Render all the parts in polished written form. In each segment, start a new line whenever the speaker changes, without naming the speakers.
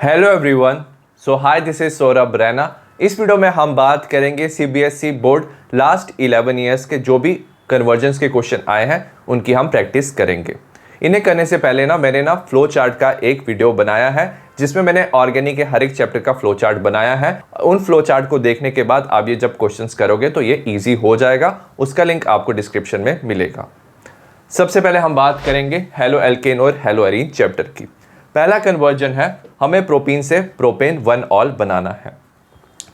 Hello everyone, so hi this is Saurabh Raina. इस video में हम बात करेंगे सीबीएसई बोर्ड लास्ट 11 ईयर्स के जो भी कन्वर्जेंस के क्वेश्चन आए हैं उनकी हम प्रैक्टिस करेंगे। इन्हें करने से पहले मैंने फ्लो चार्ट का एक वीडियो बनाया है जिसमें मैंने ऑर्गेनिक के हर एक चैप्टर का फ्लो चार्ट बनाया है। उन फ्लो चार्ट को देखने के बाद आप ये जब क्वेश्चंस करोगे तो ये ईजी हो जाएगा। उसका लिंक आपको डिस्क्रिप्शन में मिलेगा। सबसे पहले हम बात करेंगे हेलो एल्केन और हेलो एरीन चैप्टर की। पहला कन्वर्जन है, हमें प्रोपीन से प्रोपेन 1 ऑल बनाना है।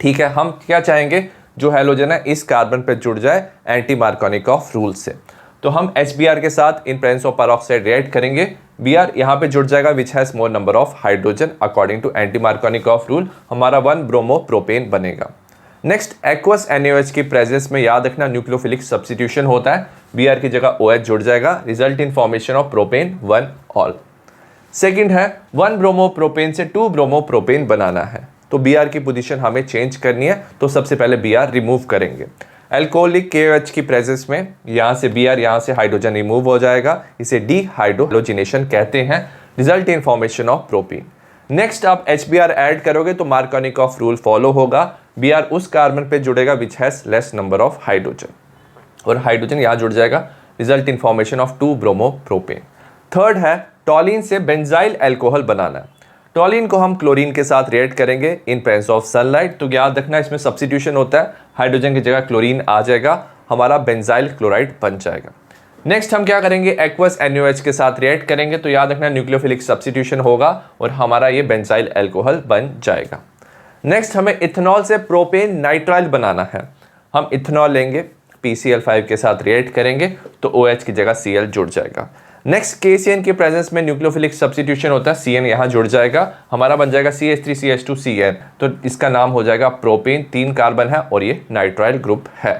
ठीक है, हम क्या चाहेंगे, जो हैलोजन है इस कार्बन पे जुड़ जाए एंटी मार्कोनिकॉफ रूल से। तो हम HBr के साथ in presence of peroxide react करेंगे। Br यहाँ पे जुड़ जाएगा which has more number of hydrogen according to anti Markovnikov rule. हमारा 1 ब्रोमो प्रोपेन बनेगा। नेक्स्ट, एक्वस NaOH की प्रेजेंस में याद रखना न्यूक्लियोफिलिक सब्स्टिट्यूशन होता है। Br की जगह OH जुड़ जाएगा, result in formation of propane 1 all. Second है 1 ब्रोमो प्रोपेन से 2 ब्रोमो प्रोपेन बनाना है। तो Br की पोजीशन हमें चेंज करनी है। तो सबसे पहले Br रिमूव करेंगे। अल्कोहलिक KOH की प्रेजेंस में यहाँ से Br यहाँ से हाइड्रोजन रिमूव हो जाएगा, इसे डीहाइड्रोजनेशन कहते हैं, result in formation of propene. Next आप HBr ऐड करोगे तो मार्कोनिकॉफ रूल फॉलो होगा। Br उस कार्बन पे जुड़ेगा which has less number of hydrogen और हाइड्रोजन यहाँ जुड़ जाएगा, result in formation of 2 bromo propane. Third है टॉलिन से बेंजाइल अल्कोहल बनाना। टॉलिन को हम क्लोरीन के साथ रिएक्ट करेंगे इन प्रेजेंस ऑफ सनलाइट। तो याद रखना इसमें सब्स्टिट्यूशन होता है, हाइड्रोजन की जगह क्लोरीन आ जाएगा, हमारा बेंजाइल क्लोराइड बन जाएगा। नेक्स्ट हम क्या करेंगे, एक्वस NaOH के साथ रिएक्ट करेंगे। तो याद रखना न्यूक्लियोफिलिक सब्स्टिट्यूशन होगा और हमारा ये बेंजाइल अल्कोहल बन जाएगा। नेक्स्ट हमें इथेनॉल से प्रोपेन नाइट्राइल बनाना है। हम इथेनॉल लेंगे, PCl5 के साथ रिएक्ट करेंगे तो OH की जगह Cl जुड़ जाएगा। नेक्स्ट KCN के प्रेजेंस में न्यूक्लियोफिलिक सब्स्टिट्यूशन होता है, CN यहाँ जुड़ जाएगा, हमारा बन जाएगा CH3CH2CN। तो इसका नाम हो जाएगा प्रोपेन। 3 कार्बन है और ये नाइट्राइल ग्रुप है।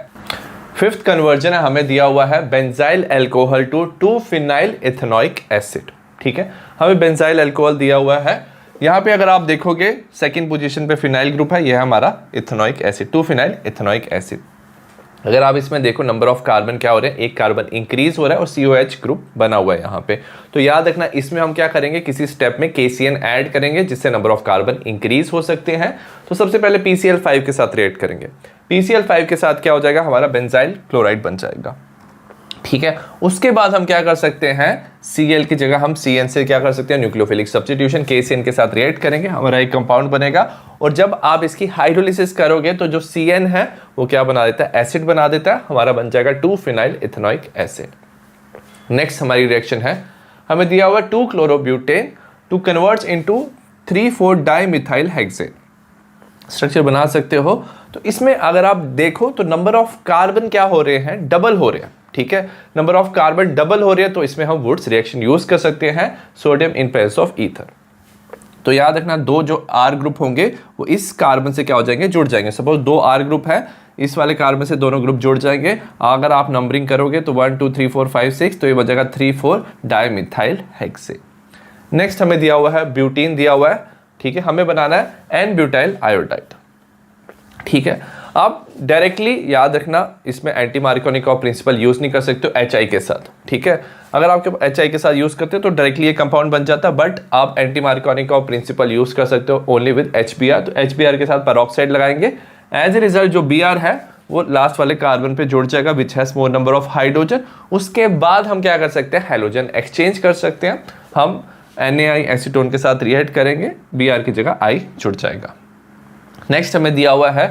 फिफ्थ कन्वर्जन है, हमें दिया हुआ है benzyl alcohol to 2 phenyl ethanoic acid. ठीक है, हमें बेंजाइल अल्कोहल दिया हुआ है। यहाँ पे अगर आप देखोगे सेकेंड पोजीशन पे फिनाइल ग्रुप है, यह है हमारा ethanoic acid, 2 phenyl ethanoic acid. अगर आप इसमें देखो नंबर ऑफ कार्बन क्या हो रहे हैं, एक कार्बन इंक्रीज हो रहा है और COH ग्रुप बना हुआ है यहाँ पे। तो याद रखना इसमें हम क्या करेंगे, किसी स्टेप में KCN ऐड करेंगे जिससे नंबर ऑफ कार्बन इंक्रीज हो सकते हैं। तो सबसे पहले PCl5 के साथ रिएक्ट करेंगे। PCl5 के साथ क्या हो जाएगा, हमारा बेंजाइल क्लोराइड बन जाएगा। ठीक है, उसके बाद हम क्या कर सकते हैं, Cl की जगह हम CN से क्या कर सकते हैं, न्यूक्लियोफिलिक सब्स्टिट्यूशन, KCN के साथ रिएक्ट करेंगे, हमारा एक कंपाउंड बनेगा। और जब आप इसकी हाइड्रोलिसिस करोगे तो जो CN है वो क्या बना देता है, एसिड बना देता है, हमारा बन जाएगा 2 फिनाइल इथेनोइक एसिड। नेक्स्ट हमारी रिएक्शन है, हमें दिया हुआ 2 chlorobutane to converts into 3,4 dimethyl hexane. Structure बना सकते हो। तो इसमें अगर आप देखो तो नंबर ऑफ कार्बन क्या हो रहे हैं, डबल हो रहे हैं। ठीक है, नंबर ऑफ कार्बन डबल हो रही है तो इसमें हम वुड्स रिएक्शन यूज कर सकते हैं, sodium in presence of ether. तो याद रखना 2 जो R ग्रुप होंगे वो इस कार्बन से क्या हो जाएंगे, जुड़ जाएंगे। सपोज 2 R ग्रुप है, इस वाले कार्बन से दोनों ग्रुप जुड़ जाएंगे। अगर आप नंबरिंग करोगे तो 1 2 3 4 5 6, तो ये बचेगा 3,4 डाइमिथाइल हेक्सेन। नेक्स्ट हमें दिया हुआ है ब्यूटीन दिया हुआ है। ठीक है, हमें बनाना है N-ब्यूटाइल आयोडाइड। ठीक है, आप डायरेक्टली याद रखना इसमें एंटी मार्कोनिकॉफ प्रिंसिपल यूज नहीं कर सकते हो HI के साथ। ठीक है, अगर आपके HI के साथ यूज करते हो तो डायरेक्टली ये कंपाउंड बन जाता है, बट आप एंटी मार्कोनिकॉफ प्रिंसिपल यूज कर सकते हो ओनली विद HBr। तो HBr के साथ पेरोक्साइड लगाएंगे। एज ए रिजल्ट जो Br है वो लास्ट वाले कार्बन पे जुड़ जाएगा which has more number of hydrogen. उसके बाद हम क्या कर सकते हैं, हैलोजन एक्सचेंज कर सकते हैं। हम NaI एसीटोन के साथ रिएक्ट करेंगे, Br की जगह I जुड़ जाएगा। नेक्स्ट हमें दिया हुआ है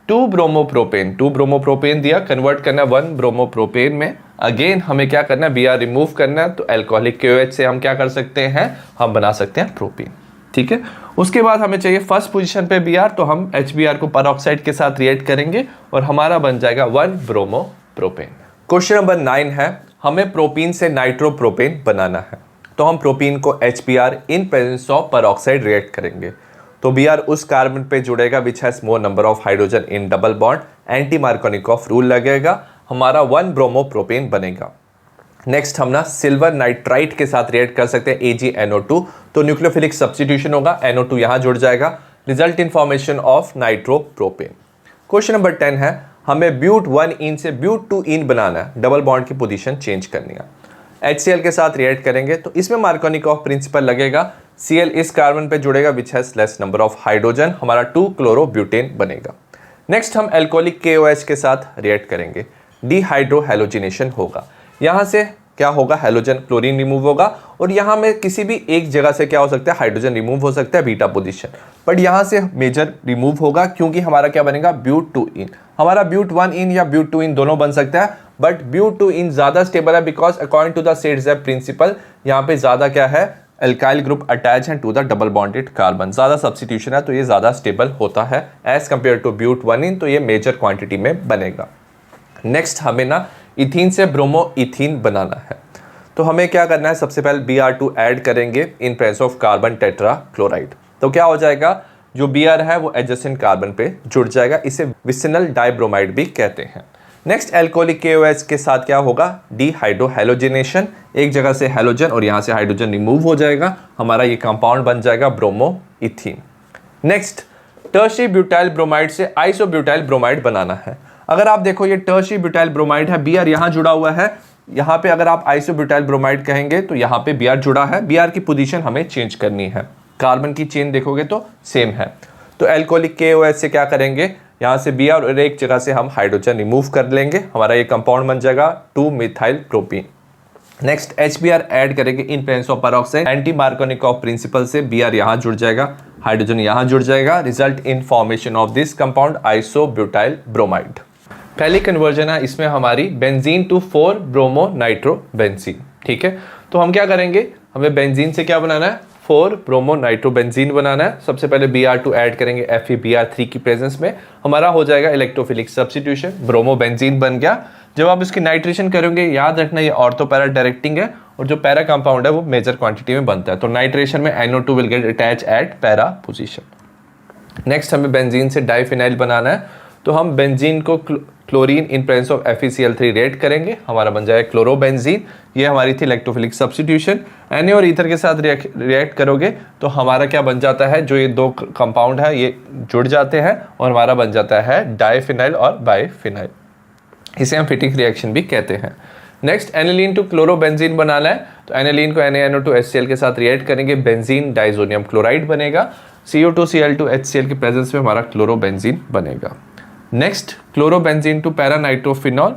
2 ब्रोमोप्रोपेन। 2 ब्रोमोप्रोपेन दिया, कन्वर्ट करना है 1 ब्रोमोप्रोपेन में। अगेन हमें क्या करना है, Br रिमूव करना है। तो अल्कोहलिक KOH से हम क्या कर सकते हैं, हम बना सकते हैं प्रोपेन। ठीक है, उसके बाद हमें चाहिए फर्स्ट पोजीशन पे Br, तो हम HBr को पेरोक्साइड के साथ रिएक्ट करेंगे और हमारा बन जाएगा 1 ब्रोमोप्रोपेन। क्वेश्चन नंबर 9 है, हमें प्रोपीन से नाइट्रोप्रोपेन बनाना है। तो हम प्रोपीन को HBr in presence of peroxide react करेंगे। तो Br उस कार्बन पे जुड़ेगा विच has more number of hydrogen in double bond, anti Markovnikov rule लगेगा, हमारा 1 ब्रोमोप्रोपेन बनेगा। नेक्स्ट हम सिल्वर नाइट्राइट के साथ रिएक्ट कर सकते हैं AgNO2। तो न्यूक्लियोफिलिक सब्स्टिट्यूशन होगा, NO2 यहाँ जुड़ जाएगा, result in formation of nitropropane. Question number 10 है, हमें ब्यूट 1 इन से ब्यूट 2 इन बनाना है, डबल बॉन्ड की पोजीशन चेंज करनी है। HCl के साथ रिएक्ट करेंगे तो इसमें मार्कोनिकॉफ प्रिंसिपल लगेगा, Cl इस कार्बन पे जुड़ेगा which has less number of hydrogen, हमारा 2 क्लोरोब्यूटेन बनेगा। नेक्स्ट हम एल्कोहलिक KOH के साथ रिएक्ट करेंगे, डिहाइड्रोहैलोजिनेशन होगा। यहाँ से क्या होगा, हैलोजन क्लोरीन रिमूव होगा और यहाँ में किसी भी एक जगह से क्या हो सकता है, हाइड्रोजन रिमूव हो सकता है बीटा पोजीशन, बट यहाँ से मेजर रिमूव होगा क्योंकि हमारा क्या बनेगा, ब्यूट-2-इन। हमारा ब्यूट-1-इन या ब्यूट-2-इन दोनों बन सकता है, बट ब्यूट-2-इन ज्यादा स्टेबल है because according to the Saytzeff principle यहाँ पे ज्यादा क्या है, एल्काइल ग्रुप अटैच है to the double bonded carbon, ज्यादा सब्स्टिट्यूशन है तो ये ज्यादा स्टेबल होता है एज कंपेयर टू ब्यूट-1-इन, तो ये मेजर क्वांटिटी में बनेगा। नेक्स्ट हमें ना इथीन से ब्रोमो इथीन बनाना है, तो हमें क्या करना है, सबसे पहले Br2 ऐड करेंगे in presence of carbon tetra chloride. तो क्या हो जाएगा, जो Br है वो एडजेसेंट कार्बन पे जुड़ जाएगा, इसे विसिनल डाइब्रोमाइड भी कहते हैं। नेक्स्ट एल्कोहलिक KOH के साथ क्या होगा, डिहाइड्रोहैलोजिनेशन, एक जगह से हैलोजन और यहाँ से हाइड्रोजन रिमूव हो जाएगा, हमारा ये कंपाउंड बन जाएगा bromo ethene. Next tertiary butyl bromide से आइसोब्यूटाइल ब्रोमाइड बनाना है। अगर आप देखो ये टर्शियरी ब्यूटाइल ब्रोमाइड है, Br यहाँ जुड़ा हुआ है, यहाँ पे अगर आप आइसोब्यूटाइल ब्रोमाइड कहेंगे तो यहाँ पे Br जुड़ा है, Br की पोजीशन हमें चेंज करनी है, कार्बन की चेन देखोगे तो सेम है। तो एल्कोहलिक KOH से क्या करेंगे, यहाँ से Br और एक जगह से हम हाइड्रोजन रिमूव कर लेंगे, हमारा ये कंपाउंड बन जाएगा 2-मिथाइल प्रोपीन। नेक्स्ट HBr ऐड करेंगे in presence of peroxide, anti Markovnikov principle से Br यहाँ जुड़ जाएगा, हाइड्रोजन यहाँ जुड़ जाएगा, result in formation of this compound isobutyl bromide. पहली कन्वर्जन है इसमें हमारी benzene to 4 bromo nitro benzene. ठीक है, तो हम क्या करेंगे, हमें बेंजीन से क्या बनाना है, 4 ब्रोमो नाइट्रो बेंजीन बनाना है। सबसे पहले Br2 ऐड करेंगे FeBr3 की प्रेजेंस में, हमारा हो जाएगा इलेक्ट्रोफिलिक सब्स्टिट्यूशन, ब्रोमो बेंजीन बन गया। जब आप इसकी नाइट्रेशन करेंगे, याद रखना ये ऑर्थो पैरा डायरेक्टिंग है और जो पैरा कंपाउंड है वो मेजर क्वांटिटी में बनता है, तो नाइट्रेशन में NO2 will get attach eight para position. Next हमें बेंजीन से डाइफिनाइल बनाना है, तो हम बेंजीन को chlorine in presence of FeCl3 react करेंगे, हमारा बन जाएगा क्लोरोबेंजीन। ये हमारी थी इलेक्ट्रोफिलिक सब्स्टिट्यूशन। Na और ईथर के साथ रिएक्ट करोगे तो हमारा क्या बन जाता है, जो ये दो कंपाउंड है ये जुड़ जाते हैं और हमारा बन जाता है डाइफिनाइल और बाइफिनाइल, इसे हम फिटिक रिएक्शन भी कहते हैं। नेक्स्ट एनिलीन टू क्लोरोबेंजीन बनाना है, तो एनिलीन को NaNO2HCl के साथ रिएक्ट करेंगे, बेंजीन डाइजोनियम क्लोराइड बनेगा, CO2Cl2HCl के प्रेजेंस में हमारा क्लोरोबेंजीन बनेगा। Next chlorobenzene to para nitrophenol,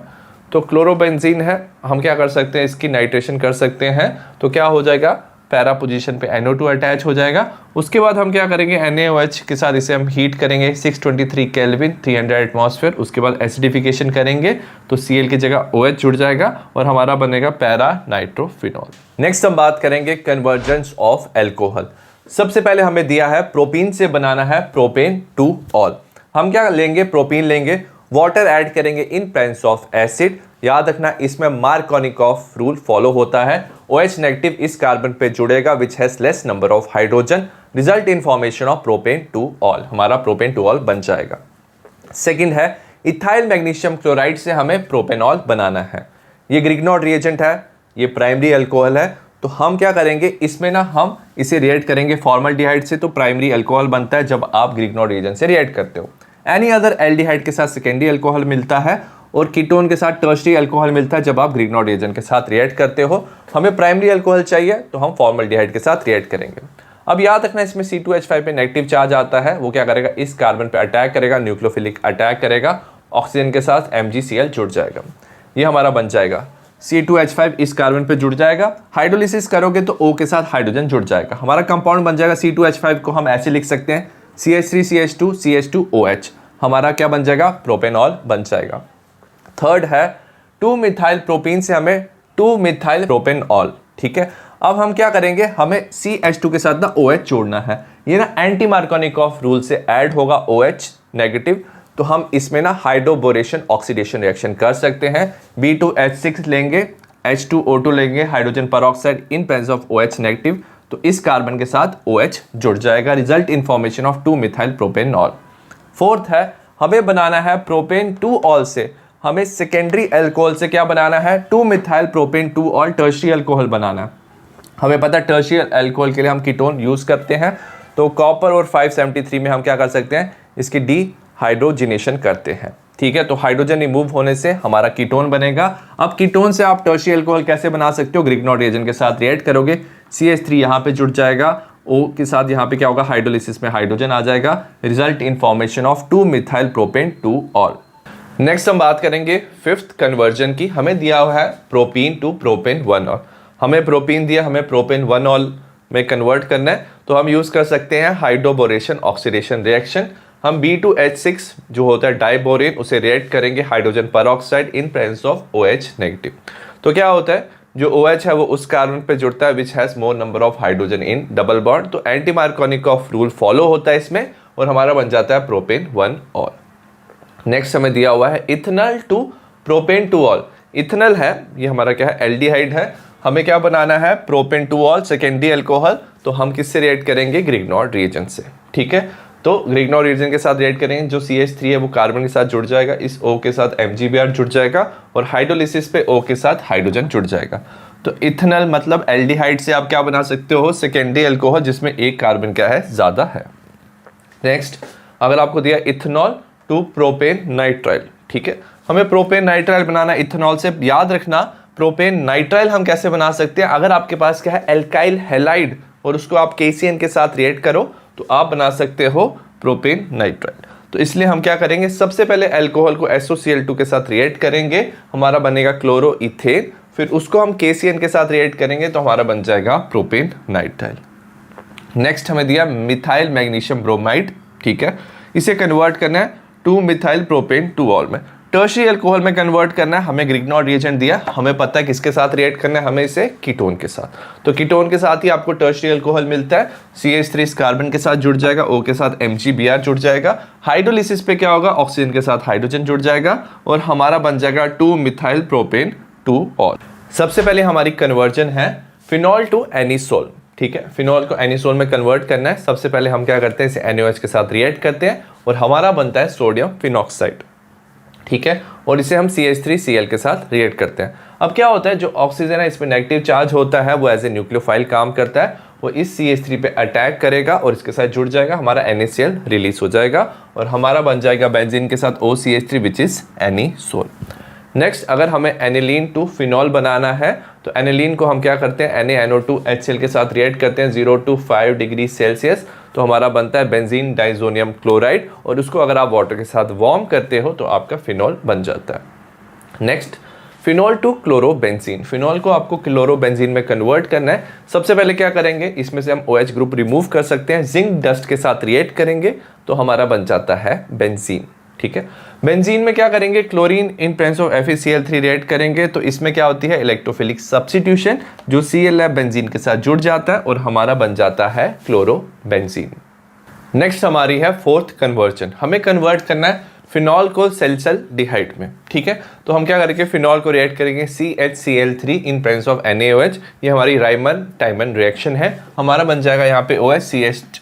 तो क्लोरोबेंजीन है, हम क्या कर सकते हैं, इसकी नाइट्रेशन कर सकते हैं, तो क्या हो जाएगा, पैरा पोजीशन पे NO2 अटैच हो जाएगा। उसके बाद हम क्या करेंगे, NaOH के साथ इसे हम हीट करेंगे 623 केल्विन 300 एटमॉस्फेयर, उसके बाद एसिडिफिकेशन करेंगे तो Cl की जगह OH जुड़ जाएगा और हमारा बनेगा पैरा नाइट्रोफिनॉल। नेक्स्ट हम बात करेंगे कन्वर्जेंस ऑफ एल्कोहल। सबसे पहले हमें दिया है प्रोपीन से बनाना है प्रोपेन टू ऑल। हम क्या लेंगे, प्रोपीन लेंगे, वाटर ऐड करेंगे इन प्रेजेंस ऑफ एसिड। याद रखना इसमें मार्कोनिकॉफ रूल फॉलो होता है, OH नेगेटिव इस कार्बन पे जुड़ेगा which has less number of hydrogen, result in formation of propane two all, हमारा प्रोपेन टू ऑल बन जाएगा। सेकंड है इथाइल मैग्नीशियम क्लोराइड से हमें प्रोपेनॉल बनाना है। ये ग्रिग्नॉड रिएजेंट है, ये प्राइमरी अल्कोहल है, तो हम क्या करेंगे, इसमें ना हम इसे रिएक्ट करेंगे फॉर्मल्डिहाइड से, तो प्राइमरी अल्कोहल बनता है जब आप ग्रिग्नॉड रिएजेंट से रिएक्ट करते हो। एनी अदर एल्डिहाइड के साथ सेकेंडरी अल्कोहल मिलता है और कीटोन के साथ टर्शरी अल्कोहल मिलता है जब आप ग्रिग्नॉड रिएजेंट के साथ रिएक्ट करते हो। हमें प्राइमरी अल्कोहल चाहिए तो हम फॉर्मल्डिहाइड के साथ रिएक्ट करेंगे। अब याद रखना इसमें C2H5 पे नेगेटिव चार्ज आता है, वो क्या करेगा, इस कार्बन पे अटैक करेगा, न्यूक्लियोफिलिक अटैक करेगा, ऑक्सीजन के साथ MgCl जुड़ जाएगा, ये हमारा बन जाएगा C2H5 इस कार्बन पे जुड़ जाएगा। हाइड्रोलिसिस करोगे तो O के साथ हाइड्रोजन जुड़ जाएगा, हमारा कंपाउंड बन जाएगा C2H5 को हम ऐसे लिख सकते हैं CH3CH2 CH2OH, हमारा क्या बन जाएगा, प्रोपेनॉल बन जाएगा। थर्ड है 2-मिथाइल प्रोपीन से हमें 2-मिथाइल प्रोपेनॉल। ठीक है, अब हम क्या करेंगे, हमें CH2 के साथ ना OH जोड़ना है, ये ना एंटी मार्कोनिकॉफ रूल से ऐड होगा OH नेगेटिव, तो हम इसमें ना हाइड्रोबोरेशन ऑक्सीडेशन रिएक्शन कर सकते हैं। B2H6 लेंगे, H2O2 लेंगे, hydrogen peroxide in presence of OH negative, तो इस कार्बन के साथ OH जुड़ जाएगा, रिजल्ट इन फॉर्मेशन ऑफ 2-मिथाइल प्रोपेनॉल। फोर्थ है हमें बनाना है प्रोपेन टू ऑल से, हमें सेकेंडरी अल्कोहल से क्या बनाना है, 2-मिथाइल propane two ol tertiary alcohol बनाना है। हमें पता है टर्शियरी अल्कोहल के लिए हम कीटोन यूज करते हैं, तो कॉपर और 573 में हम क्या कर सकते हैं, इसकी डिहाइड्रोजिनेशन करते हैं। ठीक है, तो हाइड्रोजन रिमूव होने से हमारा कीटोन बनेगा। अब कीटोन से आप टर्शियरी अल्कोहल कैसे बना सकते हो, ग्रिग्नॉड रिएजेंट के साथ रिएक्ट करोगे, CH3 यहाँ पे जुड़ जाएगा O के साथ यहाँ पे क्या होगा, हाइड्रोलिसिस में हाइड्रोजन आ जाएगा, result in formation of 2 methyl propane 2 all. Next हम बात करेंगे फिफ्थ कन्वर्जन की। हमें दिया हुआ है प्रोपीन टू प्रोपेन 1 ऑल। हमें प्रोपीन दिया, हमें प्रोपेन 1 ऑल में कन्वर्ट करना है, तो हम यूज कर सकते हैं हाइड्रोबोरेशन ऑक्सीडेशन रिएक्शन। हम B2H6 जो होता है डाइबोरेन, उसे रिएक्ट करेंगे hydrogen peroxide in presence of OH negative. तो क्या होता है, जो OH है वो उस कार्बन पे जुड़ता है विच has more number of hydrogen in double bond, तो एंटी मार्कोनिकॉफ रूल फॉलो होता है इसमें और हमारा बन जाता है प्रोपेन 1 ऑल। नेक्स्ट हमें दिया हुआ है ethanol to propane 2 ol. Ethanol है, ये हमारा क्या है, एल्डिहाइड है। हमें क्या बनाना है, प्रोपेन 2 ऑल सेकेंडरी अल्कोहल, तो हम किससे रिएक्ट करेंगे, ग्रिग्नॉर्ड रिएजेंट से। ठीक है, तो ग्रिग्नॉर्ड रिएजेंट के साथ रिएक्ट करेंगे, जो CH3 है वो कार्बन के साथ जुड़ जाएगा, इस O के साथ MgBr जुड़ जाएगा और हाइड्रोलिसिस पे O के साथ हाइड्रोजन जुड़ जाएगा। तो इथेनॉल मतलब एल्डिहाइड से आप क्या बना सकते हो, सेकेंडरी अल्कोहल जिसमें एक कार्बन क्या है, ज्यादा है। नेक्स्ट अगर आपको दिया इथेनॉल टू प्रोपेन नाइट्राइल, ठीक है, हमें प्रोपेन नाइट्राइल बनाना इथेनॉल से। याद रखना प्रोपेन नाइट्राइल हम कैसे बना सकते हैं, अगर आपके पास क्या है एल्काइल हैलाइड और उसको आप KCN के साथ रिएक्ट करो तो आप बना सकते हो प्रोपेन नाइट्राइल। तो इसलिए हम क्या करेंगे, सबसे पहले अल्कोहल को SOCl2 के साथ रिएक्ट करेंगे, हमारा बनेगा क्लोरो इथेन, फिर उसको हम KCN के साथ रिएक्ट करेंगे तो हमारा बन जाएगा प्रोपेन नाइट्राइल। नेक्स्ट हमें दिया मिथाइल मैग्नीशियम ब्रोमाइड, ठीक है, इसे कन्वर्ट करना है 2 मिथाइल प्रोपेन 2 ऑल में। टर्शियरी अल्कोहल में कन्वर्ट करना है, हमें ग्रिग्नॉर्ड रिएजेंट दिया, हमें पता है किसके साथ रिएक्ट करना है, हमें इसे कीटोन के साथ। तो कीटोन के साथ ही आपको टर्शियरी अल्कोहल मिलता है, CH3 इस कार्बन के साथ जुड़ जाएगा, O के साथ MgBr जुड़ जाएगा, हाइड्रोलिसिस पे क्या होगा, ऑक्सीजन के साथ हाइड्रोजन जुड़ जाएगा और हमारा बन जाएगा 2 मिथाइल प्रोपेन 2 ऑल। सबसे पहले हमारी कन्वर्जन है फिनॉल टू एनिसोल, ठीक है, फिनॉल को एनिसोल में कन्वर्ट करना है। सबसे पहले हम क्या करते हैं, इसे NaOH के साथ रिएक्ट करते हैं और हमारा बनता है सोडियम फिनॉक्साइड, ठीक है, और इसे हम CH3Cl के साथ रिएक्ट करते हैं। अब क्या होता है, जो ऑक्सीजन है इसमें नेगेटिव चार्ज होता है, वो एज ए न्यूक्लियोफाइल काम करता है, वो इस CH3 पे अटैक करेगा और इसके साथ जुड़ जाएगा, हमारा NaCl रिलीज हो जाएगा और हमारा बन जाएगा बेंजीन के साथ OCH3 which is anisole. Next अगर हमें एनिलीन टू फिनॉल बनाना है तो एनिलीन को हम क्या करते हैं, NaNO2HCl के साथ रिएक्ट करते हैं 0 to 5 डिग्री सेल्सियस, तो हमारा बनता है बेंजीन डाइजोनियम क्लोराइड और उसको अगर आप वाटर के साथ वार्म करते हो तो आपका फिनॉल बन जाता है। Next phenol to chlorobenzene, phenol को आपको क्लोरोबेंजीन में कन्वर्ट करना है। सबसे पहले क्या करेंगे, इसमें से हम OH ग्रुप रिमूव कर सकते हैं, जिंक डस्ट के साथ रिएक्ट करेंगे तो हमारा बन जाता है बेंजीन, ठीक है। बेंजीन में क्या करेंगे, chlorine in presence of FeCl3 react करेंगे तो इसमें क्या होती है, इलेक्ट्रोफिलिक सब्स्टिट्यूशन, जो Cl है बेंजीन के साथ जुड़ जाता है और हमारा बन जाता है क्लोरोबेंजीन। नेक्स्ट हमारी है फोर्थ कन्वर्जन, हमें कन्वर्ट करना है फिनॉल को सैलिसाइल्डिहाइड में, ठीक है, तो हम क्या करेंगे, फिनॉल को रिएक्ट करेंगे CHCl3 in presence of NaOH, ये हमारी राइमन टाइमन रिएक्शन है, हमारा बन जाएगा यहाँ पे OH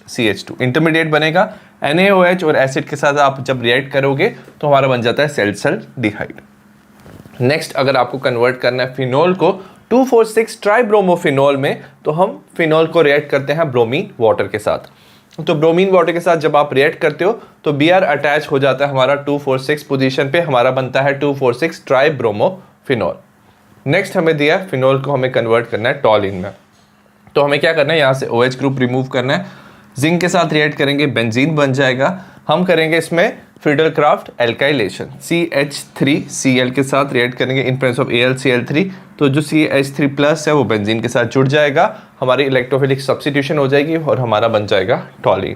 CH2, इंटरमीडिएट बनेगा, NaOH और एसिड के साथ आप जब रिएक्ट करोगे तो हमारा बन जाता है सैलिसाइल्डिहाइड। नेक्स्ट अगर आपको कन्वर्ट करना है फिनॉल को 2,4,6 ट्राइब्रोमोफिनॉल में, तो हम फिनॉल को रिएक्ट करते हैं ब्रोमीन वाटर के साथ, तो ब्रोमीन वाटर के साथ जब आप रिएक्ट करते हो तो Br अटैच हो जाता है हमारा 2,4,6 पोजीशन पे, हमारा बनता है 2,4,6 ट्राइब्रोमोफिनॉल। नेक्स्ट हमें दिया फिनॉल को हमें कन्वर्ट करना है टॉलिन में, तो हमें क्या करना है, यहाँ से OH ग्रुप रिमूव करना है, जिंक के साथ रिएक्ट करेंगे, बेंजीन बन जाएगा, हम करेंगे इसमें फ्रीडलक्राफ्ट एल्काइलेशन, CH3Cl के साथ रिएक्ट करेंगे इन प्रेजेंस ऑफ AlCl3, तो जो CH3 प्लस है वो बेंजीन के साथ जुड़ जाएगा, हमारी इलेक्ट्रोफिलिक सब्स्टिट्यूशन हो जाएगी और हमारा बन जाएगा टॉलिन।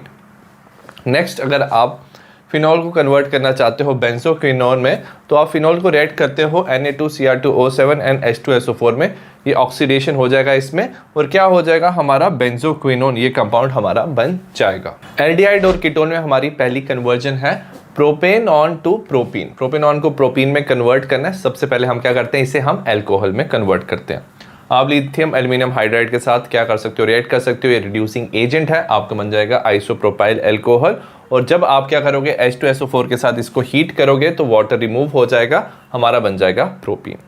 नेक्स्ट अगर आप फिनॉल को कन्वर्ट करना चाहते हो बेंजोक्विनोन में, तो आप फिनॉल को रिएक्ट करते हो Na2Cr2O7 एंड H2SO4 में, ये ऑक्सीडेशन हो जाएगा इसमें और क्या हो जाएगा, हमारा बेंजोक्विनोन ये कंपाउंड हमारा बन जाएगा। एल्डिहाइड और कीटोन में हमारी पहली कन्वर्जन है प्रोपेनॉन टू प्रोपीन, प्रोपेनॉन को प्रोपीन में कन्वर्ट करना है। सबसे पहले हम क्या करते हैं, इसे हम अल्कोहल में कन्वर्ट करते हैं। आप लिथियम एल्यूमिनियम हाइड्राइड के साथ क्या कर सकते हो, रिएक्ट कर सकते हो, ये रिड्यूसिंग एजेंट है, आपका बन जाएगा आइसोप्रोपाइल अल्कोहल। और जब आप क्या करोगे, H2SO4 के साथ इसको हीट करोगे तो वाटर रिमूव हो जाएगा, हमारा बन जाएगा प्रोपीन।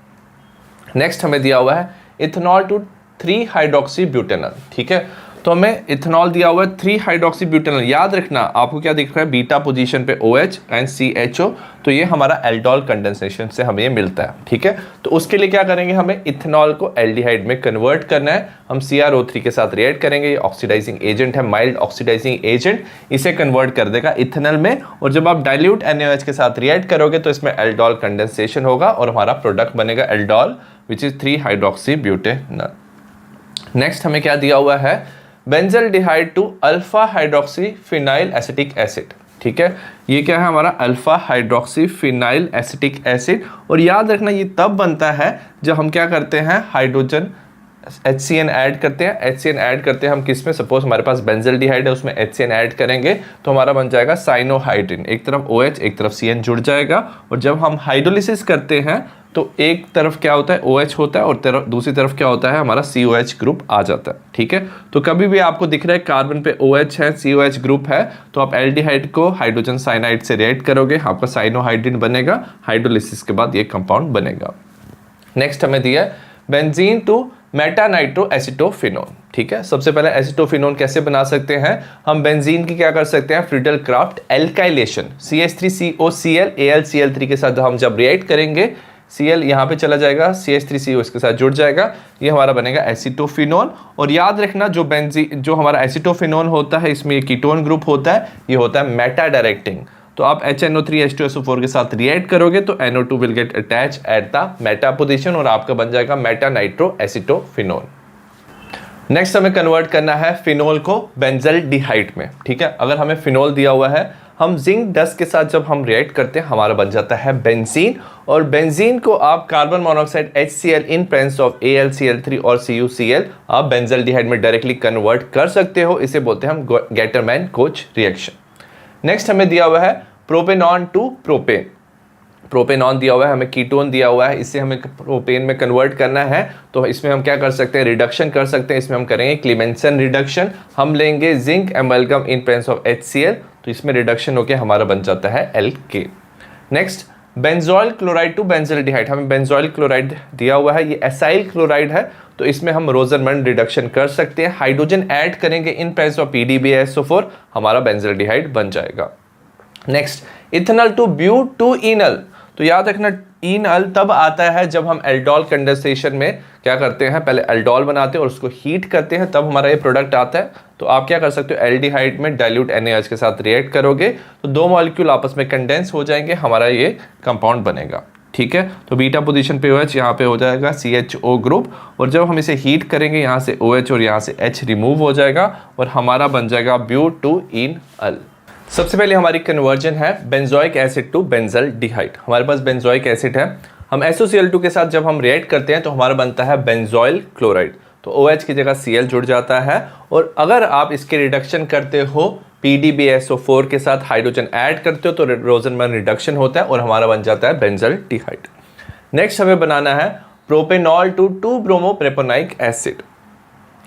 नेक्स्ट हमें दिया हुआ है इथेनॉल टू 3 हाइड्रोक्सी ब्यूटेनॉल, ठीक है, तो हमें इथेनॉल दिया हुआ है 3 हाइड्रोक्सी ब्यूटेनॉल। याद रखना आपको क्या दिख रहा है, बीटा पोजीशन पे OH एंड CHO, तो ये हमारा एल्डोल कंडेंसेशन से हमें ये मिलता है। ठीक है, तो उसके लिए क्या करेंगे, हमें इथेनॉल को एल्डिहाइड में कन्वर्ट करना है। हम CrO3 के साथ रिएक्ट करेंगे, ये ऑक्सीडाइजिंग एजेंट है, माइल्ड ऑक्सीडाइजिंग एजेंट, इसे कन्वर्ट कर देगा इथेनॉल में। और जब आप डाइल्यूट NaOH के साथ रिएक्ट करोगे तो इसमें एल्डोल कंडेंसेशन होगा और हमारा प्रोडक्ट बनेगा aldol which is 3 hydroxy butanol. Next हमें क्या दिया हुआ है, benzaldehyde to alpha hydroxy phenyl acetic acid. ठीक है, ये क्या है हमारा alpha hydroxy phenyl acetic acid. और याद रखना ये तब बनता है जब हम क्या करते हैं, हाइड्रोजन HCN ऐड करते हैं। HCN ऐड करते हैं हम किस में, सपोज हमारे पास बेंजल्डिहाइड है उसमें HCN ऐड करेंगे तो हमारा बन जाएगा साइनोहाइड्रिन, एक तरफ OH एक तरफ CN जुड़ जाएगा। और जब हम हाइड्रोलिसिस करते हैं तो एक तरफ क्या होता है OH होता है और दूसरी तरफ क्या होता है हमारा COH ग्रुप आ जाता है। ठीक है, तो कभी भी आपको दिख रहा है कार्बन पे OH है, COH ग्रुप है, तो आप एल्डिहाइड को हाइड्रोजन साइनाइड से रिएक्ट करोगे, आपका साइनोहाइड्रिन बनेगा, हाइड्रोलिसिस के बाद ये कंपाउंड बनेगा। नेक्स्ट हमें दिया है benzene to meta nitro acetophenone. ठीक है, सबसे पहले एसिटोफिनोन कैसे बना सकते हैं, हम बेंजीन की क्या कर सकते हैं, Friedel craft alkylation, CH3COCl AlCl3 के साथ हम जब रिएक्ट करेंगे, Cl यहाँ पे चला जाएगा, CH3CO इसके साथ जुड़ जाएगा, ये हमारा बनेगा एसिटोफिनोन। और याद रखना जो हमारा एसिटोफिनोन होता है इसमें कीटोन ग्रुप होता है, ये होता है मेटा डायरेक्टिंग। तो आप HNO3 H2SO4 के साथ रिएक्ट करोगे तो NO2 will get attach at the Meta position और आपका बन जाएगा मेटा नाइट्रो एसिटोफिनोन। नेक्स्ट हमें कन्वर्ट करना है फिनोल को बेंजल्डिहाइड में। ठीक है, अगर हमें फिनोल दिया हुआ है, हम जिंक डस्ट के साथ जब हम रिएक्ट करते हैं हमारा बन जाता है बेंजीन। और बेंजीन को आप carbon monoxide HCl in presence of AlCl3 और CuCl आप बेंजल्डिहाइड में डायरेक्टली कन्वर्ट कर सकते हो, इसे बोलते हैं हम गेटरमैन कोच रिएक्शन। नेक्स्ट हमें दिया हुआ है प्रोपेनॉन टू प्रोपेन। प्रोपेनॉन दिया हुआ है, हमें कीटोन दिया हुआ है, इसे हमें प्रोपेन में कन्वर्ट करना है। तो इसमें हम क्या कर सकते हैं, रिडक्शन कर सकते हैं। इसमें हम करेंगे क्लीमेंसन रिडक्शन, हम लेंगे zinc amalgam in presence of HCl, तो इसमें रिडक्शन होकर हमारा बन जाता है Lk। Next benzoyl chloride to benzaldehyde, हमें बेंजोइल क्लोराइड दिया हुआ है, ये एसाइल क्लोराइड है, तो इसमें हम रोजरमंड रिडक्शन कर सकते हैं, हाइड्रोजन ऐड करेंगे इन प्रेजेंस ऑफ PDBSO4, हमारा बेंजल्डिहाइड बन जाएगा। नेक्स्ट इथेनॉल टू ब्यूटूइनल, तो याद रखना इनअल तब आता है जब हम एल्डोल कंडेंसेशन में क्या करते हैं, पहले एल्डोल बनाते हैं और उसको हीट करते हैं, तब हमारा ये प्रोडक्ट आता है। तो आप क्या कर सकते हो, एल्डिहाइड में डाइल्यूट NaOH के साथ रिएक्ट करोगे तो 2 मॉलिक्यूल आपस में कंडेंस हो जाएंगे, हमारा ये कंपाउंड बनेगा। ठीक है, तो बीटा पोजीशन पे OH, यहाँ पे हो जाएगा CHO ग्रुप, और जब हम इसे हीट करेंगे यहाँ से OH और यहाँ से H रिमूव हो जाएगा और हमारा बन जाएगा ब्यूटूइनअल। सबसे पहले हमारी कन्वर्जन है बेंजोइक एसिड टू बेंजल्डिहाइड। हमारे पास बेंजोइक एसिड है, हम SOCl2 के साथ जब हम रिएक्ट करते हैं तो हमारा बनता है बेंजोइल क्लोराइड, तो OH की जगह Cl जुड़ जाता है। और अगर आप इसके रिडक्शन करते हो PDBSO4 के साथ हाइड्रोजन ऐड करते हो तो रोजनमैन रिडक्शन होता है और हमारा बन जाता है बेंजल्डिहाइड। नेक्स्ट हमें बनाना है propanol to 2 bromo propanoic acid.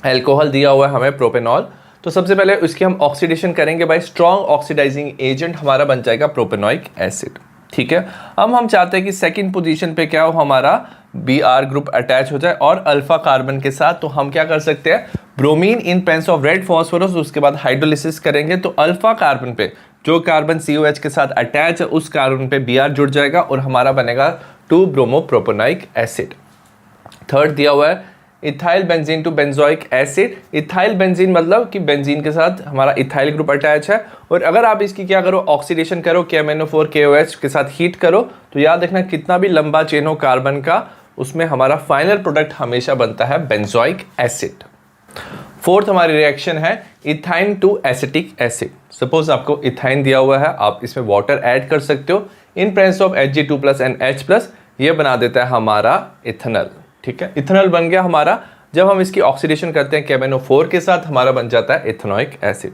Alcohol दिया हुआ है हमें प्रोपेनॉल, तो सबसे पहले इसकी हम ऑक्सीडेशन करेंगे बाय स्ट्रॉन्ग ऑक्सीडाइजिंग एजेंट, हमारा बन जाएगा प्रोपेनोइक एसिड। ठीक है, अब हम चाहते हैं कि सेकंड पोजीशन पे क्या हो, हमारा Br ग्रुप अटैच हो जाए और अल्फा कार्बन के साथ, तो हम क्या कर सकते हैं, bromine in presence of red phosphorus, उसके बाद हाइड्रोलिसिस करेंगे तो अल्फा कार्बन पे जो कार्बन COH के साथ अटैच है उस कार्बन पे Br जुड़ जाएगा और हमारा बनेगा 2 ब्रोमो प्रोपेनोइक एसिड। थर्ड दिया हुआ है ethyl benzene to benzoic acid. Ethyl benzene मतलब कि बेंजीन के साथ हमारा इथाइल ग्रुप अटैच है, और अगर आप इसकी क्या करो, ऑक्सीडेशन करो, KMnO4 KOH के साथ हीट करो, तो याद रखना कितना भी लंबा चेन हो कार्बन का, उसमें हमारा फाइनल प्रोडक्ट हमेशा बनता है बेंजोइक एसिड। फोर्थ हमारी रिएक्शन है ethyne to acetic acid. Suppose आपको इथाइन दिया हुआ है, आप इसमें वाटर ऐड कर सकते हो इन presence of Hg2+ and H+, ये बना देता है हमारा इथेनॉल। ठीक है, इथेनॉल बन गया हमारा। जब हम इसकी ऑक्सीडेशन करते हैं KMnO4 के साथ, हमारा बन जाता है इथेनोइक एसिड।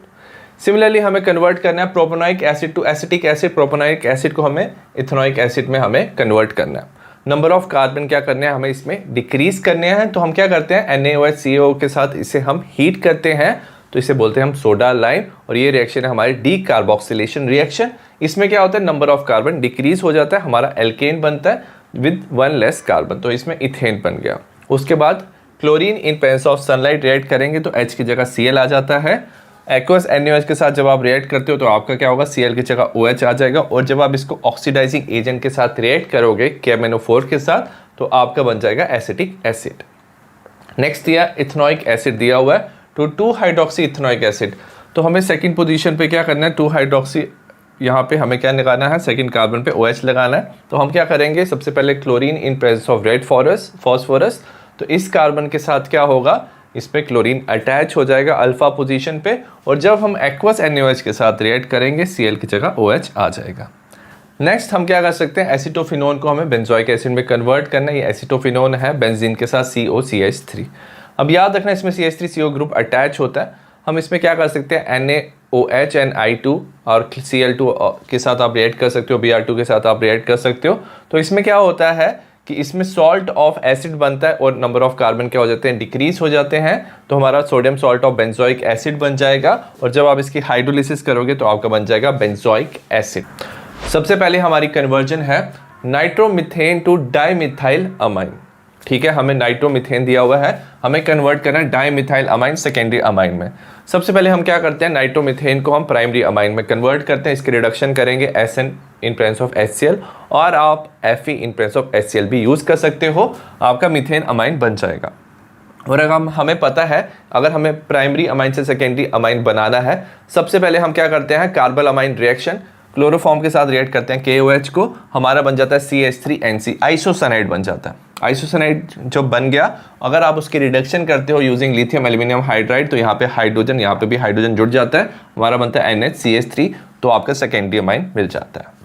सिमिलरली हमें कन्वर्ट करना है propanoic acid to acetic acid, propanoic acid को हमें इथेनोइक एसिड में हमें कन्वर्ट करना है। नंबर ऑफ कार्बन क्या करने हैं, हमें इसमें डिक्रीज करने हैं, तो हम क्या करते हैं NaOH CO के साथ इसे हम हीट करते हैं, तो इसे बोलते हैं हम सोडा लाइम, और ये रिएक्शन है हमारी डीकार्बोक्सिलेशन रिएक्शन। इसमें क्या होता है, नंबर ऑफ कार्बन डिक्रीज हो जाता है, हमारा एल्केन बनता है विद 1 लेस कार्बन, तो इसमें इथेन बन गया। उसके बाद chlorine in presence of sunlight react करेंगे तो H की जगह Cl आ जाता है। एक्वस NaOH के साथ जब आप रिएक्ट करते हो तो आपका क्या होगा, Cl की जगह OH आ जाएगा। और जब आप इसको ऑक्सीडाइजिंग एजेंट के साथ रिएक्ट करोगे KMnO4 के साथ तो आपका बन जाएगा एसिटिक एसिड। नेक्स्ट दिया इथेनॉइक एसिड दिया हुआ है टू 2 हाइड्रोक्सी इथेनॉइक एसिड। तो हमें सेकंड पोजीशन पे क्या करना है, 2 हाइड्रोक्सी, यहाँ पे हमें क्या लगाना है, सेकंड कार्बन पे OH लगाना है। तो हम क्या करेंगे, सबसे पहले chlorine in presence of red phosphorus, तो इस कार्बन के साथ क्या होगा, इस पे क्लोरीन अटैच हो जाएगा अल्फा पोजीशन पे। और जब हम एक्वस NaOH के साथ रिएक्ट करेंगे Cl की जगह OH आ जाएगा। नेक्स्ट हम क्या कर सकते हैं, एसीटोफिनोन को हमें बेंजोइक एसिड में कन्वर्ट करना है। ये एसीटोफिनोन है बेंजीन के साथ COCH3। अब याद रखना इसमें CH3CO ग्रुप अटैच होता है। हम इसमें क्या कर सकते हैं, NaOH NI2 और Cl2 के साथ आप रिएक्ट कर सकते हो, Br2 के साथ आप रिएक्ट कर सकते हो। तो इसमें क्या होता है कि इसमें सॉल्ट ऑफ एसिड बनता है और नंबर ऑफ कार्बन क्या हो जाते हैं, डिक्रीज हो जाते हैं। तो हमारा sodium salt of benzoic acid बन जाएगा। और जब आप इसकी हाइड्रोलिसिस करोगे तो आपका बन जाएगा बेंजोइक एसिड। सबसे पहले हमारी कन्वर्जन है नाइट्रोमीथेन टू डाइमिथाइल अमाइन। ठीक है, हमें नाइट्रोमीथेन दिया हुआ है, हमें कन्वर्ट करना है डाइमिथाइल अमाइन सेकेंडरी अमाइन में। सबसे पहले हम क्या करते हैं, नाइट्रोमीथेन को हम प्राइमरी अमाइन में कन्वर्ट करते हैं। इसकी रिडक्शन करेंगे SN in presence of HCl और आप Fe in presence of HCl भी यूज कर सकते हो, आपका मीथेन अमाइन बन जाएगा। और अगर हमें पता है अगर हमें प्राइमरी अमाइन से सेकेंडरी अमाइन बनाना है, सबसे पहले हम क्या करते हैं, कार्बल अमाइन रिएक्शन क्लोरोफॉर्म के साथ रिएक्ट करते हैं KOH को, हमारा बन जाता है CH3NC, आइसोसाइनाइड बन जाता है। आइसोसाइनाइड जो बन गया, अगर आप उसकी रिडक्शन करते हो यूजिंग लिथियम एल्यूमिनियम हाइड्राइड तो यहाँ पे हाइड्रोजन, यहाँ पे भी हाइड्रोजन जुड़ जाता है, हमारा बनता है NHCH3, तो आपका सेकेंडरी अमाइन मिल जाता है।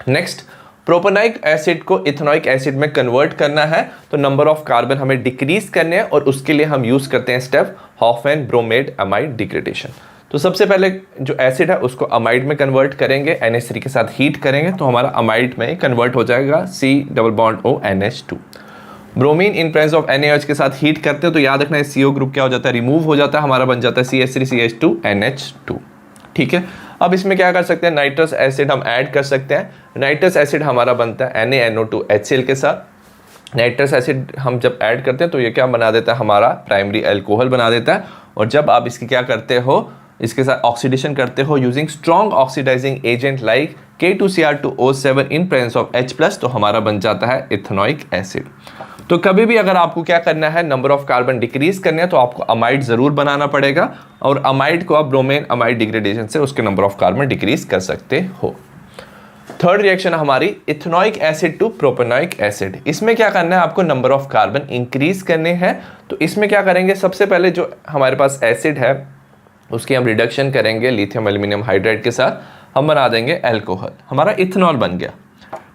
नेक्स्ट, प्रोपेनोइक एसिड को इथेनॉइक एसिड में कन्वर्ट करना है तो नंबर ऑफ कार्बन हमें डिक्रीज करने हैं और उसके लिए हम यूज करते हैं स्टेप हॉफमैन ब्रोमेड अमाइड डिग्रेडेशन। तो सबसे पहले जो एसिड है उसको अमाइड में कन्वर्ट करेंगे, NH3 के साथ हीट करेंगे तो हमारा अमाइड में कन्वर्ट हो जाएगा C double bond O NH2। Bromine in presence of NaOH के साथ हीट करते हैं तो याद रखना है CO ग्रुप क्या हो जाता है, रिमूव हो जाता है, हमारा बन जाता है CH3CH2 NH2। ठीक है, अब इसमें क्या कर सकते हैं, नाइट्रस एसिड हम ऐड कर सकते हैं। नाइट्रस एसिड हमारा बनता है NaNO2 HCl के साथ। नाइट्रस एसिड हम जब ऐड करते हैं तो ये क्या बना देता है, हमारा प्राइमरी अल्कोहल बना देता है। और जब आप इसकी क्या करते हो, इसके साथ ऑक्सीडेशन करते हो using strong oxidising agent like K2Cr2O7 in presence of H+, तो हमारा बन जाता है इथेनॉइक एसिड। तो कभी भी अगर आपको क्या करना है, नंबर ऑफ कार्बन डिक्रीज करने हैं तो आपको अमाइड जरूर बनाना पड़ेगा और अमाइड को आप ब्रोमेन अमाइड डिग्रेडेशन से उसके नंबर ऑफ कार्बन डिक्रीज कर सकते हो। थर्ड रिएक्शन हमारी ethanoic acid to propanoic acid. इसमें क्या करना है, आपको नंबर ऑफ कार्बन इंक्रीज करने हैं। तो इसमें क्या करेंगे, सबसे पहले जो हमारे पास एसिड है उसकी हम रिडक्शन करेंगे लिथियम एल्यूमिनियम हाइड्राइड के साथ, हम बना देंगे अल्कोहल, हमारा इथेनॉल बन गया।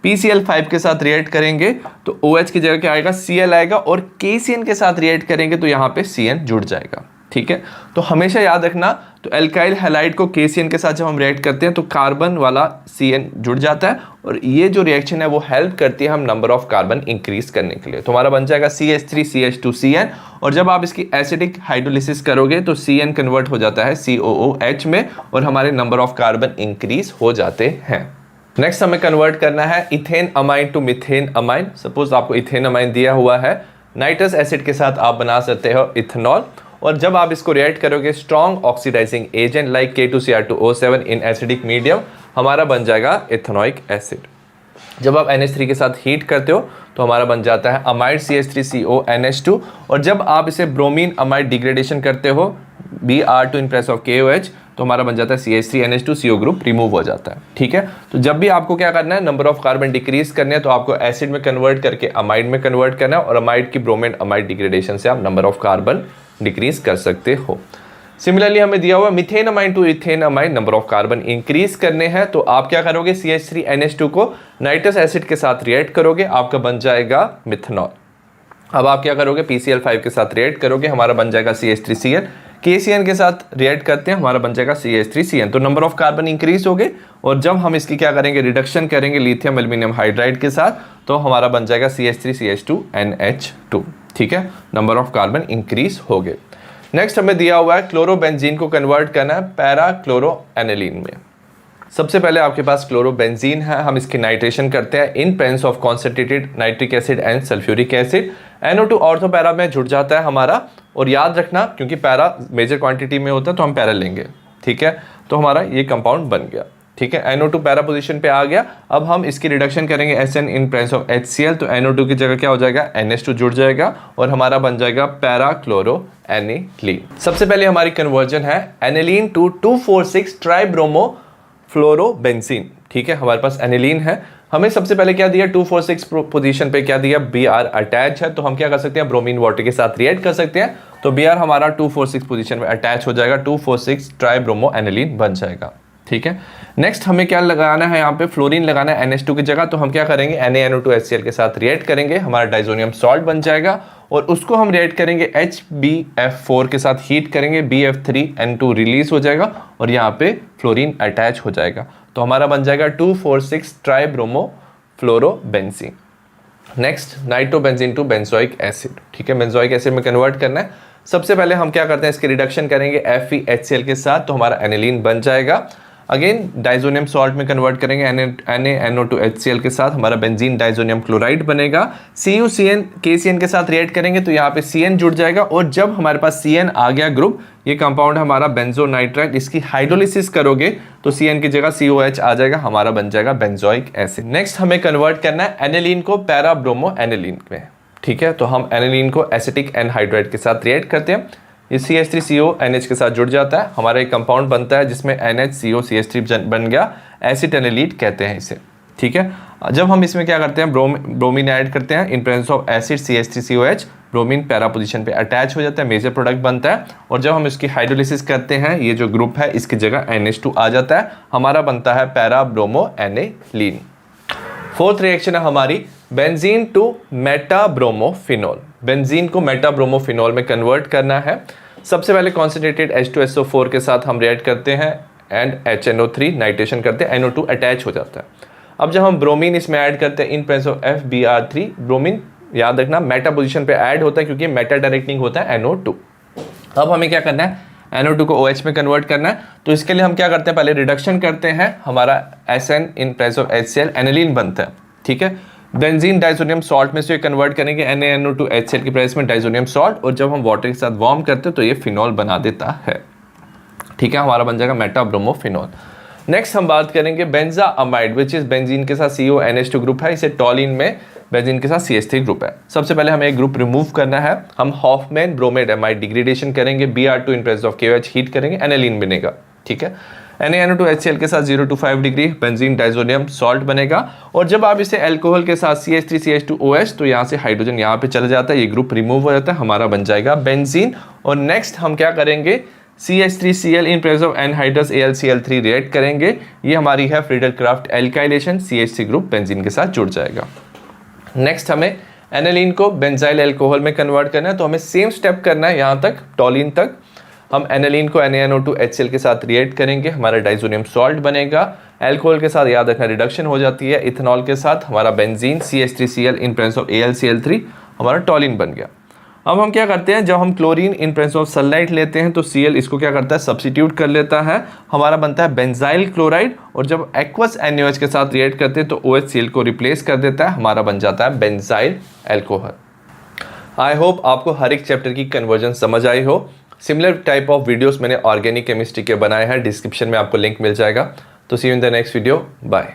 PCl5 के साथ रिएक्ट करेंगे तो OH की जगह क्या आएगा, Cl आएगा और KCN के साथ रिएक्ट करेंगे तो यहाँ पे CN जुड़ जाएगा। ठीक है, तो हमेशा याद रखना, तो एल्काइल हैलाइड को KCN के साथ जब हम रिएक्ट करते हैं तो कार्बन वाला CN जुड़ जाता है और ये जो रिएक्शन है वो हेल्प करती है हम नंबर ऑफ कार्बन इंक्रीज करने के लिए। तो हमारा बन जाएगा CH3CH2CN और जब आप इसकी एसिडिक हाइड्रोलिसिस करोगे तो CN कन्वर्ट हो जाता है COOH में और हमारे नंबर ऑफ कार्बन इंक्रीज हो जाते हैं। नेक्स्ट हमें कन्वर्ट करना है ethane amine to methane amine. Suppose आपको इथेन अमाइन दिया हुआ है, नाइट्रस एसिड के साथ आप बना सकते हो इथेनॉल और जब आप इसको रिएक्ट करोगे strong oxidising agent like K2Cr2O7 in acidic medium, हमारा बन जाएगा इथेनॉइक एसिड। जब आप NH3 के साथ हीट करते हो तो हमारा बन जाता है अमाइड CH3CO NH2 और जब आप इसे ब्रोमीन अमाइड डिग्रेडेशन करते हो Br2 in presence of KOH तो हमारा बन जाता है CH3NH2, CO ग्रुप रिमूव हो जाता है। ठीक है, तो जब भी आपको क्या करना है, नंबर ऑफ कार्बन डिक्रीज करने हैं तो आपको एसिड में कन्वर्ट करके अमाइड में कन्वर्ट करना है और अमाइड की ब्रोमीन अमाइड डिग्रेडेशन से आप नंबर ऑफ कार्बन डिक्रीज कर सकते हो। सिमिलरली हमें दिया हुआ methane amine to ethane amine, number of carbon increase करने हैं तो आप क्या करोगे, CH3NH2 को नाइट्रस एसिड के साथ रिएक्ट करोगे, आपका बन जाएगा मिथेनॉल। अब आप क्या करोगे, PCl5 के साथ रिएक्ट करोगे, हमारा बन जाएगा CH3Cl। KCN के साथ रिएक्ट करते हैं, हमारा बन जाएगा CH3CN। तो नंबर ऑफ कार्बन इंक्रीज हो गए और जब हम इसकी क्या करेंगे, रिडक्शन करेंगे लिथियम एल्यूमिनियम हाइड्राइड के साथ तो हमारा बन जाएगा CH3CH2 NH2। ठीक है, नंबर ऑफ कार्बन इंक्रीज हो गए। नेक्स्ट हमें दिया हुआ है क्लोरोबेंजीन को कन्वर्ट करना है पैरा क्लोरो एनिलीन में। सबसे पहले आपके पास क्लोरोबेंजीन है, हम इसकी नाइट्रेशन करते हैं इन presence of concentrated nitric acid and sulphuric acid. NO2 ortho para में जुड़ जाता है हमारा, और याद रखना क्योंकि पैरा मेजर क्वांटिटी में होता है तो हम पैरा लेंगे, ठीक है। तो हमारा ये कंपाउंड बन गया, ठीक है। NO2 पैरा पोजीशन पे आ गया। अब हम इसकी रिडक्शन करेंगे SN in presence of HCl, तो NO2 की जगह क्या हो जाएगा, NH2 जुड़ जाएगा और हमारा बन जाएगा पैरा क्लोरो एनिलीन। सबसे पहले हमारी कन्वर्जन है एनिलीन टू 2,4,6 ट्राइब्रोमो फ्लोरोबेंजीन, ठीक है। हमारे पास एनिलीन है, हमें सबसे पहले क्या दिया, 2,4,6 पोजीशन पे क्या दिया, Br अटैच है, तो हम क्या कर सकते हैं, ब्रोमीन वाटर के साथ रिएक्ट कर सकते हैं, तो Br हमारा 2,4,6 पोजीशन में अटैच हो जाएगा, 2,4,6 ट्राइब्रोमो एनिलीन बन जाएगा, ठीक है। नेक्स्ट हमें क्या लगाना है, यहाँ पे फ्लोरीन लगाना है NH2 की जगह, तो हम क्या करेंगे, NaNO2HCl के साथ रिएक्ट करेंगे, हमारा डाइजोनियम सॉल्ट बन जाएगा, और उसको हम रिएक्ट करेंगे HbF4 के साथ, हीट करेंगे, BF3N2 रिलीज हो जाएगा और यहाँ पे फ्लोरीन अटैच हो जाएगा, तो हमारा बन जाएगा 2,4,6 tribromo fluorobenzene. Next nitrobenzene to benzoic acid, ठीक है, बेंजोइक एसिड में कन्वर्ट करना है। सबसे पहले हम क्या करते हैं, इसकी रिडक्शन करेंगे FeHCl के साथ, तो हमारा एनिलीन बन जाएगा। अगेन डाइजोनियम सॉल्ट में कन्वर्ट करेंगे NaNO2HCl के साथ, हमारा बेंजीन डाइजोनियम क्लोराइड बनेगा। CuCN KCN के साथ रिएक्ट करेंगे तो यहाँ पे CN जुड़ जाएगा, और जब हमारे पास CN आ गया ग्रुप, ये कंपाउंड हमारा बेंजोनाइट्राइट, इसकी हाइड्रोलिसिस करोगे तो CN की जगह COH आ जाएगा, हमारा बन जाएगा बेंजोइक एसिड। नेक्स्ट हमें कन्वर्ट करना है एनिलीन को पैरा ब्रोमो एनिलीन में, ठीक है। तो हम एनिलीन को एसिटिक एनहाइड्राइड के साथ रिएक्ट करते हैं, ये CH3CONH के साथ जुड़ जाता है, हमारा एक कंपाउंड बनता है जिसमें NHCOCH3 बन गया, एसिटेनिलीड कहते हैं इसे, ठीक है। जब हम इसमें क्या करते हैं, ब्रोमीन ऐड करते हैं इन presence of acid CH3COH, bromine para position पे अटैच हो जाता है, मेजर प्रोडक्ट बनता है, और जब हम इसकी हाइड्रोलिसिस करते हैं, ये जो ग्रुप है इसकी जगह NH2 आ जाता है, हमारा बनता है para bromo aniline. Fourth reaction है हमारी बेंजीन टू मेटाब्रोमोफिनॉल, बेंजीन को मेटाब्रोमोफिनॉल में कन्वर्ट करना है। सबसे पहले कॉन्सेंट्रेटेड H2SO4 के साथ हम रिएक्ट करते हैं एंड HNO3 नाइट्रेशन करते हैं, NO2 अटैच हो जाता है। अब जब हम ब्रोमीन इसमें ऐड करते हैं इन प्रेजेंस ऑफ FBr3, ब्रोमीन याद रखना मेटा पोजीशन पे ऐड होता है क्योंकि मेटा डायरेक्टिंग होता है NO2। अब हमें क्या करना है, NO2 को OH में कन्वर्ट करना है, तो इसके लिए हम क्या करते हैं, पहले रिडक्शन करते हैं, हमारा SN in presence of HCl aniline बनता है, ठीक है। बेंजीन डाइजोनियम सॉल्ट में से कन्वर्ट करेंगे NaNO2HCl की प्रेजेंस में डाइजोनियम सॉल्ट, और जब हम वाटर के साथ वार्म करते हैं तो ये फिनॉल बना देता है, ठीक है, हमारा बन जाएगा मेटाब्रोमोफिनॉल। नेक्स्ट हम बात करेंगे बेंजाअमाइड, विच इज बेंजीन के साथ CONH2 ग्रुप है, इसे टॉलिन में बेंजीन के साथ CH3 ग्रुप है। सबसे पहले हमें एक ग्रुप रिमूव करना है, हम हॉफमैन ब्रोमेड एमाइड डिग्रेडेशन करेंगे, Br2 in presence of KOH heat करेंगे, एनिलीन बनेगा, ठीक है। NaNO2HCl के साथ 0 to 5 degree benzene diazonium salt बनेगा, और जब आप इसे अल्कोहल के साथ CH3CH2OH, तो यहाँ से हाइड्रोजन यहाँ पे चला जाता है, ये ग्रुप रिमूव हो जाता है, हमारा बन जाएगा बेंजीन। और नेक्स्ट हम क्या करेंगे, CH3Cl in presence of anhydrous AlCl3 react करेंगे, ये हमारी है Friedel-Crafts alkylation, CH3 group benzene के साथ जुड़ जाएगा। नेक्स्ट हमें एनिलीन को बेंजाइल अल्कोहल में कन्वर्ट करना है, तो हमें सेम स्टेप करना है यहाँ तक, टॉलिन तक। हम एनिलीन को NaNO2HCl के साथ रिएक्ट करेंगे, हमारा डाइजोनियम सॉल्ट बनेगा, अल्कोहल के साथ याद रखना रिडक्शन हो जाती है, इथेनॉल के साथ हमारा benzene CH3Cl in presence of AlCl3, हमारा टॉलिन बन गया। अब हम क्या करते हैं, जब हम chlorine in presence of sunlight लेते हैं तो Cl इसको क्या करता है, सब्स्टिट्यूट कर लेता है, हमारा बनता है बेंजाइल क्लोराइड, और जब एक्वस NaOH के साथ रिएक्ट करते हैं तो OH Cl को रिप्लेस कर देता है, हमारा बन जाता है बेंजाइल अल्कोहल। आई होप आपको हर एक चैप्टर की कन्वर्जन समझ आई हो। सिमिलर टाइप ऑफ वीडियोस मैंने ऑर्गेनिक केमिस्ट्री के बनाए हैं, डिस्क्रिप्शन में आपको लिंक मिल जाएगा। तो see you in the next video, bye.